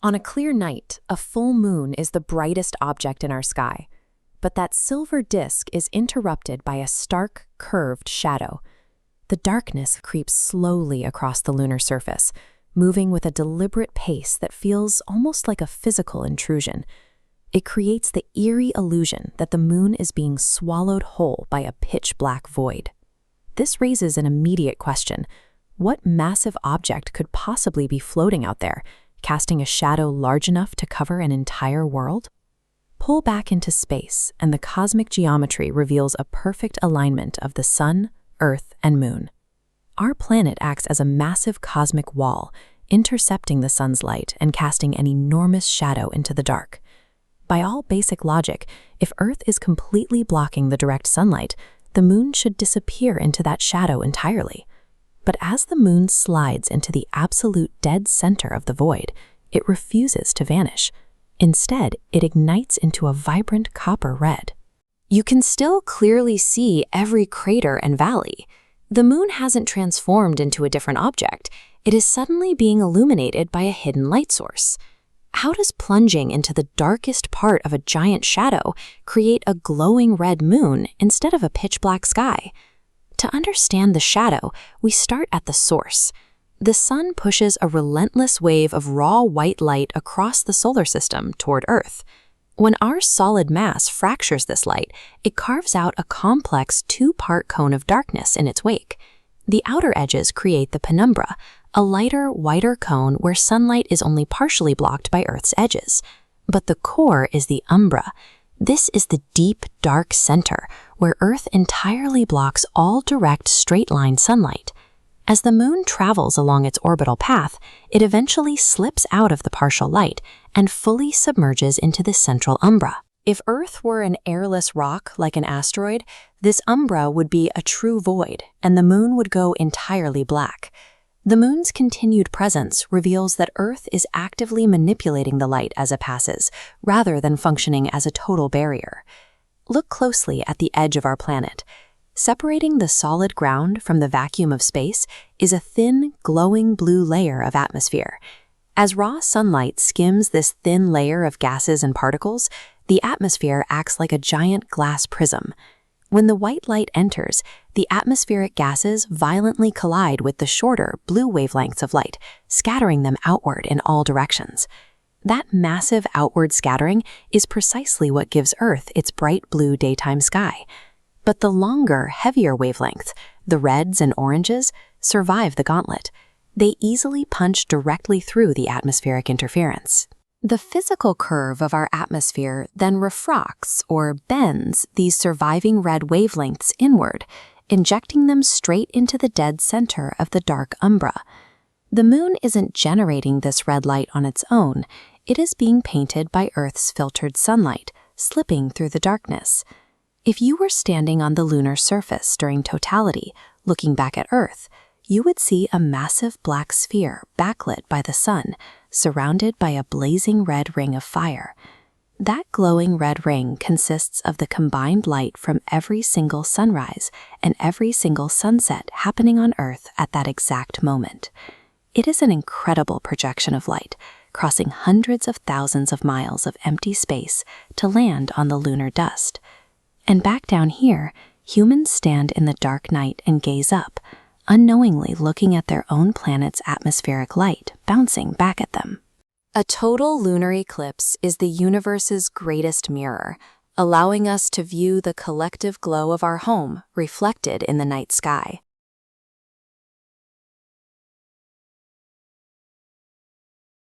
On a clear night, a full moon is the brightest object in our sky, but that silver disk is interrupted by a stark, curved shadow. The darkness creeps slowly across the lunar surface, moving with a deliberate pace that feels almost like a physical intrusion. It creates the eerie illusion that the moon is being swallowed whole by a pitch-black void. This raises an immediate question. What massive object could possibly be floating out there, casting a shadow large enough to cover an entire world? Pull back into space, and the cosmic geometry reveals a perfect alignment of the sun, Earth, and moon. Our planet acts as a massive cosmic wall, intercepting the sun's light and casting an enormous shadow into the dark. By all basic logic, if Earth is completely blocking the direct sunlight, the moon should disappear into that shadow entirely. But as the moon slides into the absolute dead center of the void, it refuses to vanish. Instead, it ignites into a vibrant copper red. You can still clearly see every crater and valley. The moon hasn't transformed into a different object. It is suddenly being illuminated by a hidden light source. How does plunging into the darkest part of a giant shadow create a glowing red moon instead of a pitch-black sky? To understand the shadow, we start at the source. The sun pushes a relentless wave of raw white light across the solar system toward Earth. When our solid mass fractures this light, it carves out a complex two-part cone of darkness in its wake. The outer edges create the penumbra, a lighter, whiter cone where sunlight is only partially blocked by Earth's edges. But the core is the umbra. This is the deep, dark center, where Earth entirely blocks all direct, straight-line sunlight. As the moon travels along its orbital path, it eventually slips out of the partial light and fully submerges into the central umbra. If Earth were an airless rock like an asteroid, this umbra would be a true void, and the moon would go entirely black. The moon's continued presence reveals that Earth is actively manipulating the light as it passes, rather than functioning as a total barrier. Look closely at the edge of our planet. Separating the solid ground from the vacuum of space is a thin, glowing blue layer of atmosphere. As raw sunlight skims this thin layer of gases and particles, the atmosphere acts like a giant glass prism. When the white light enters, the atmospheric gases violently collide with the shorter blue wavelengths of light, scattering them outward in all directions. That massive outward scattering is precisely what gives Earth its bright blue daytime sky. But the longer, heavier wavelengths, the reds and oranges, survive the gauntlet. They easily punch directly through the atmospheric interference. The physical curve of our atmosphere then refracts or bends these surviving red wavelengths inward, injecting them straight into the dead center of the dark umbra. The moon isn't generating this red light on its own. It is being painted by Earth's filtered sunlight, slipping through the darkness. If you were standing on the lunar surface during totality, looking back at Earth, you would see a massive black sphere backlit by the sun, surrounded by a blazing red ring of fire. That glowing red ring consists of the combined light from every single sunrise and every single sunset happening on Earth at that exact moment. It is an incredible projection of light, crossing hundreds of thousands of miles of empty space to land on the lunar dust. And back down here, humans stand in the dark night and gaze up, unknowingly looking at their own planet's atmospheric light bouncing back at them. A total lunar eclipse is the universe's greatest mirror, allowing us to view the collective glow of our home reflected in the night sky.